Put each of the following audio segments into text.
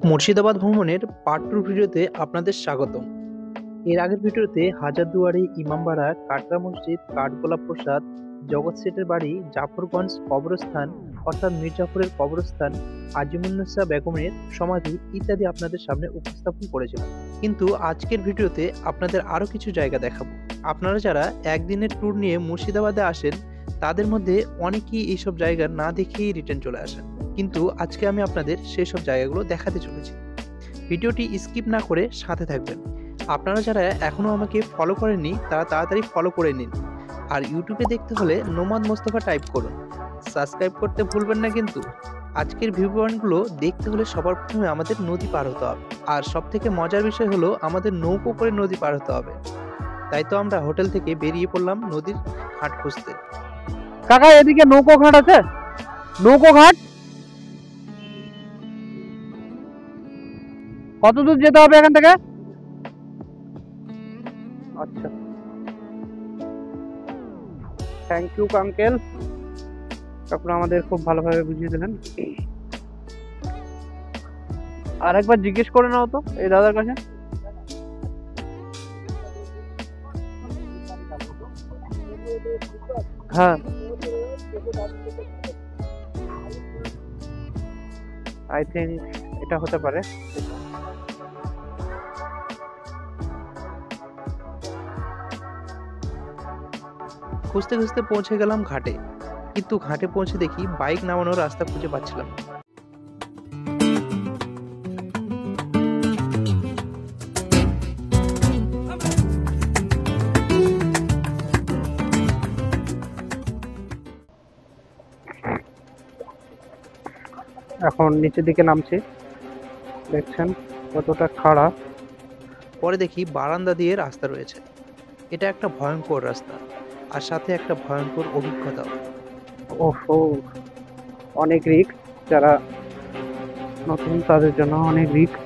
মুর্শিদাবাদ ভ্রমণের পার্ট 2 ভিডিওতে আপনাদের স্বাগতম। এর আগের ভিডিওতে হাজারদুয়ারি, ইমামবাড়া, কাটরা মসজিদ, কাঠগোলাপ প্রসাদ, জগৎ শেঠের বাড়ি, জাফরগঞ্জ কবরস্থান অর্থাৎ মীর জাফরের কবরস্থান, আজিমুন্নেসা বেগমের সমাধি ইত্যাদি আপনাদের সামনে উপস্থাপন করেছিলাম। কিন্তু আজকের ভিডিওতে আপনাদের আরও কিছু জায়গা দেখাবো। আপনারা যারা একদিনের ট্যুর নিয়ে মুর্শিদাবাদে আসেন তাদের মধ্যে অনেকেই এইসব জায়গা না দেখেই রিটার্ন চলে আসেন, কিন্তু আজকে আমি আপনাদের সেই সব জায়গাগুলো দেখাতে চলেছি। ভিডিওটি স্কিপ না করে সাথে থাকবেন। আপনারা যারা এখনও আমাকে ফলো করেননি তারা তাড়াতাড়ি ফলো করে নিন, আর ইউটিউবে দেখতে হলে নোমাদ মোস্তফা টাইপ করুন। সাবস্ক্রাইব করতে ভুলবেন না কিন্তু। আজকের ভিউ পয়েন্টগুলো দেখতে হলে সবার প্রথমে আমাদের নদী পার হতে হবে, আর সব থেকে মজার বিষয় হলো আমাদের নৌকো করে নদী পার হতে হবে। তাই তো আমরা হোটেল থেকে বেরিয়ে পড়লাম নদীর ঘাট খুঁজতে। কাকা এদিকে নৌকো ঘাট আছে? নৌকো ঘাট কত দূর যেতে হবে এখান থেকে? আচ্ছা, থ্যাংক ইউ আঙ্কেল, আপনারা আমাদের খুব ভালোভাবে বুঝিয়ে দিলেন। আর একবার জিজ্ঞেস করে নাও তো এই দাদার কাছে। হ্যাঁ, আই থিঙ্ক এটা হতে পারে। খুঁজতে খুঁজতে পৌঁছে গেলাম ঘাটে, কিন্তু ঘাটে পৌঁছে দেখি বাইক নামানোর রাস্তা খুঁজে পাচ্ছিলাম না। এখন নিচের দিকে নামছি, দেখছেন কতটা খাড়া। পরে দেখি বারান্দা দিয়ে রাস্তা রয়েছে। এটা একটা ভয়ঙ্কর রাস্তা, আর সাথে একটা ভয়ঙ্কর অভিজ্ঞতাও। ওহো, অনেক রিস্ক, যারা নতুন তাদের জন্য অনেক রিস্ক।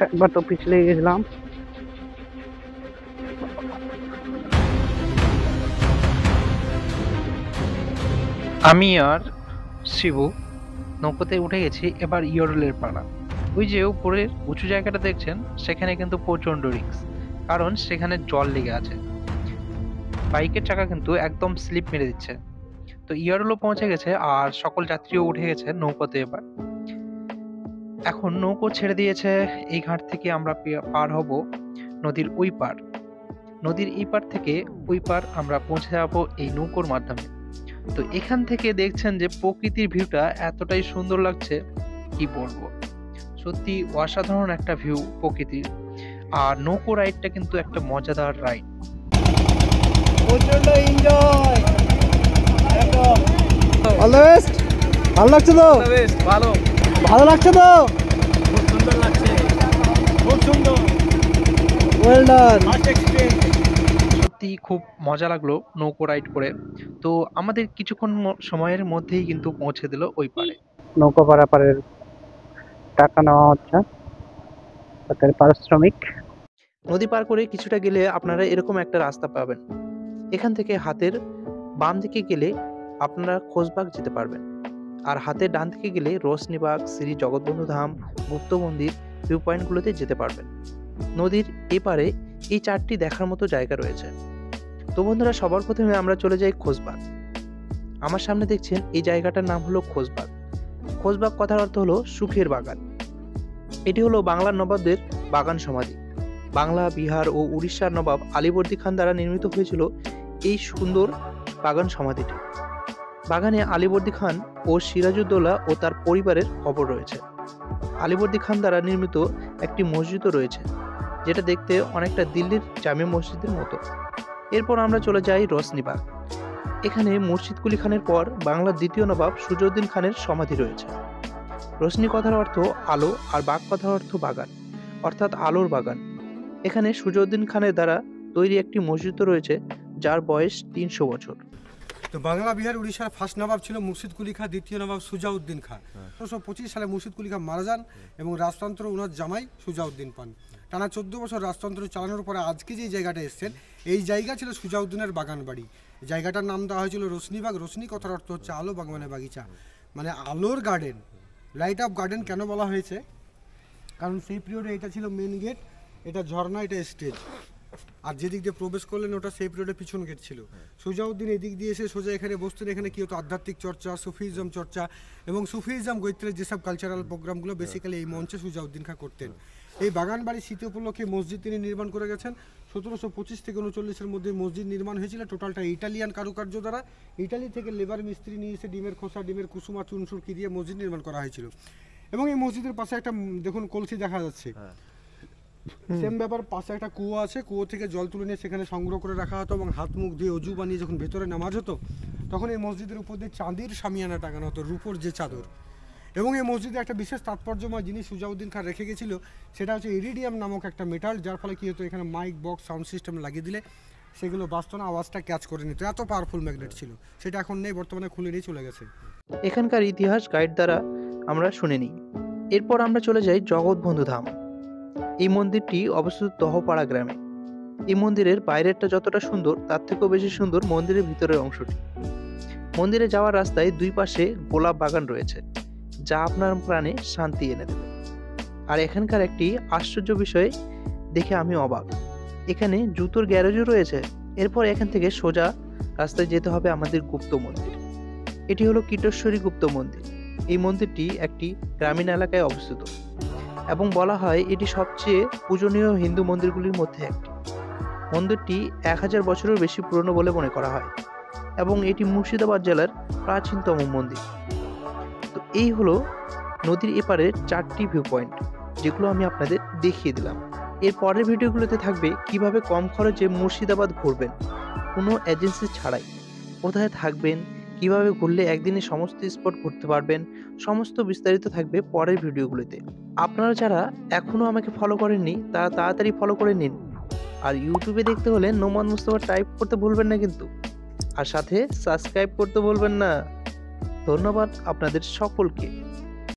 একবার তো পিছলে গেছিলাম। আমি আর শিবু নৌকোতে উঠে গেছি এবার ইয়রলের পাড়া। ওই যে উপরের উঁচু জায়গাটা দেখছেন, সেখানে কিন্তু প্রচন্ড রিস্ক, কারণ সেখানে জল লেগে আছে। বাইকের চাকা কিন্তু একদম স্লিপ মেরে দিচ্ছে। তো ইয়রলও পৌঁছে গেছে আর সকল যাত্রীও উঠে গেছে নৌকোতে। এবার এখন নৌকো ছেড়ে দিয়েছে। এই ঘাট থেকে আমরা পার হব নদীর ওই পার। নদীর এই পার থেকে ওই পার আমরা পৌঁছে যাব এই নৌকোর মাধ্যমে। তো এখান থেকে দেখছেন যে প্রকৃতির ভিউটা এতটাই সুন্দর লাগছে, কি বলবো। সত্যি অসাধারণ একটা ভিউ প্রকৃতির। আর নৌকো রাইডটা কিন্তু একটা মজাদার রাইড। প্রচন্ড এনজয়, একদম অল দ্য বেস্ট। ভালো লাগছে তো? বেস্ট, ভালো ভালো লাগছে তো? খুব সুন্দর লাগছে, খুব সুন্দর, ওয়েল ডান। ফার্স্ট এক্সপেরিয়েন্স, সত্যি খুব মজা লাগলো নৌকো রাইড করে। তো আমাদের কিছুক্ষণ সময়ের মধ্যেই কিন্তু পৌঁছে দিল ওই পারে। নৌকা পারাপারের টাকা নেওয়া হচ্ছে, তাদের পারিশ্রমিক। নদী পার করে কিছুটা গেলে আপনারা এরকম একটা রাস্তা পাবেন। এখান থেকে হাতের বাম দিকে গেলে আপনারা খোশবাগ যেতে পারবেন, আর হাতের ডান দিকে গেলে রোশনীবাগ, শ্রী জগৎবন্ধু ধাম, গুপ্ত মন্দির ভিউ পয়েন্টগুলোতে যেতে পারবেন। নদীর এপারে এই 4টি দেখার মতো জায়গা রয়েছে। তো বন্ধুরা, সবার প্রথমে আমরা চলে যাই খোশবাগ। আমার সামনে দেখছেন এই জায়গাটার নাম হলো খোশবাগ। খোশবাগ কথার অর্থ হলো সুখের বাগান। এটি হলো বাংলার নবাবদের বাগান সমাধি। বাংলা, বিহার ও উড়িষ্যার নবাব আলীবর্দী খান দ্বারা নির্মিত হয়েছিল এই সুন্দর বাগান সমাধিটি। বাগানে আলীবর্দী খান ও সিরাজউদ্দৌলা ও তার পরিবারের কবর রয়েছে। আলীবর্দী খান দ্বারা নির্মিত একটি মসজিদও রয়েছে, যেটা দেখতে অনেকটা দিল্লির জামে মসজিদের মতো। এরপর আমরা চলে যাই রোশনীবাগ। এখানে মুর্শিদ কুলি খানের পর বাংলার দ্বিতীয় নবাব সুজাউদ্দিন খানের সমাধি রয়েছে। রোশনী কথার অর্থ আলো, আর বাগ কথার অর্থ বাগান, অর্থাৎ আলোর বাগান। এখানে সুজাউদ্দিন খানের দ্বারা তৈরি একটি মসজিদ রয়েছে, যার বয়স 300 বছর। তো বাংলা, বিহার, উড়িষ্যার ফার্স্ট নবাব ছিল মুর্শিদ কুলি খাঁ, দ্বিতীয় নবাব সুজাউদ্দিন খাঁ। 1925 সালে মুর্শিদ কুলি খাঁ মারা যান এবং রাজতন্ত্র ওনার জামাই সুজাউদ্দিন পান। টানা 14 বছর রাজতন্ত্র চালানোর পরে আজকে যে জায়গাটা এসছেন, এই জায়গা ছিল সুজাউদ্দিনের বাগান বাড়ি। জায়গাটার নাম দেওয়া হয়েছিল রোশনিবাগ। রোশনি কথার অর্থ হচ্ছে আলো, বাগ মানে বাগিচা, মানে আলোর গার্ডেন, লাইট অফ গার্ডেন। কেন বলা হয়েছে? কারণ সেই পিরিয়ডে এটা ছিল মেন গেট, এটা ঝর্ণা, এটা স্টেজ, আর যেদিক দিয়ে প্রবেশ করলেন ওটা সেই পিরিয়ডে পিছন গেট ছিল। সুজাউদ্দিন এদিক দিয়ে এসে সোজা এখানে বসতেন। এখানে কি হতো? আধ্যাত্মিক চর্চা, সুফিজম চর্চা এবং সুফিজম গৈত্রের যেসব কালচারাল প্রোগ্রামগুলো বেসিক্যালি এই মঞ্চে সুজাউদ্দিন খাঁ করতেন। এই বাগান বাড়ির স্মৃতি উপলক্ষে মসজিদ তিনি নির্মাণ করে গেছেন। 1725 থেকে 39-এর মধ্যে মসজিদ নির্মাণ হয়েছিল। টোটালটা ইটালিয়ান কারুকার্য দ্বারা, ইটালি থেকে লেবার মিস্ত্রি নিয়ে এসে ডিমের খোসা, ডিমের কুসুমা, চুনসুরকি দিয়ে মসজিদ নির্মাণ করা হয়েছিল। এবং এই মসজিদের পাশে একটা দেখুন কলসি দেখা যাচ্ছে, সেম ব্যাপার। পাশে একটা কুয়ো আছে, কুয়ো থেকে জল তুলে নিয়ে সেখানে সংগ্রহ করে রাখা হতো এবং হাত মুখ দিয়ে অজু বানিয়ে যখন ভেতরে নামাজ হতো তখন এই মসজিদের উপর দিয়ে চাঁদির শামিয়ানা টাঙানো হতো, রূপোর যে চাদর। এবং এই মসজিদে একটা বিশেষ তাৎপর্যময় জিনিস সুজাউদ্দিন খাঁ রেখে গেছিল, সেটা হচ্ছে ইরিডিয়াম নামক একটা মেটাল, যার ফলে কী হতো, এখানে মাইক বক্স সাউন্ড সিস্টেম লাগিয়ে দিলে সেগুলো বাজতো না, আওয়াজটা ক্যাচ করে নিত। এত পাওয়ারফুল ম্যাগনেট ছিল। সেটা এখন নেই, বর্তমানে খুলে নিয়ে চলে গেছে। এখানকার ইতিহাস গাইড দ্বারা আমরা শুনে নিই। এরপর আমরা চলে যাই জগৎবন্ধু ধাম। এই মন্দিরটি অবস্থিত দহপাড়া গ্রামে। এই মন্দিরের বাইরেরটা যতটা সুন্দর তার থেকেও বেশি সুন্দর মন্দিরের ভিতরের অংশটি। মন্দিরে যাওয়ার রাস্তায় দুই পাশে গোলাপ বাগান রয়েছে, যা আপনার প্রাণে শান্তি এনে দেবে। আর এখানকার একটি আশ্চর্য বিষয় দেখে আমি অবাক, এখানে জুতোর গ্যারেজও রয়েছে। এরপর এখান থেকে সোজা রাস্তায় যেতে হবে আমাদের গুপ্ত মন্দির। এটি হলো কীটেশ্বরী গুপ্ত মন্দির। এই মন্দিরটি একটি গ্রামীণ এলাকায় অবস্থিত এবং বলা হয় এটি সবচেয়ে পূজনীয় হিন্দু মন্দিরগুলির মধ্যে একটি। মন্দিরটি 1000 বছরের বেশি পুরনো বলে মনে করা হয় এবং এটি মুর্শিদাবাদ জেলার প্রাচীনতম মন্দির। তো এই হলো নদীর এপারের 4টি ভিউ পয়েন্ট, যেগুলো আমি আপনাদের দেখিয়ে দিলাম। এর পরের ভিডিওগুলোতে থাকবে কিভাবে কম খরচে মুর্শিদাবাদ ঘুরবেন কোনো এজেন্সি ছাড়াই, কোথায় থাকবেন, কিভাবে ঘুরলে একদিনে সমস্ত স্পট ঘুরতে পারবেন, সমস্ত বিস্তারিত থাকবে পরের ভিডিওগুলোতে। আপনারা যারা এখনো আমাকে ফলো করেননি তারা তাড়াতাড়ি ফলো করে নিন। আর ইউটিউবে দেখতে হলে নোমান মুস্তাফা টাইপ করতে ভুলবেন না কিন্তু, আর সাথে সাবস্ক্রাইব করতে ভুলবেন না। ধন্যবাদ আপনাদের সকলকে।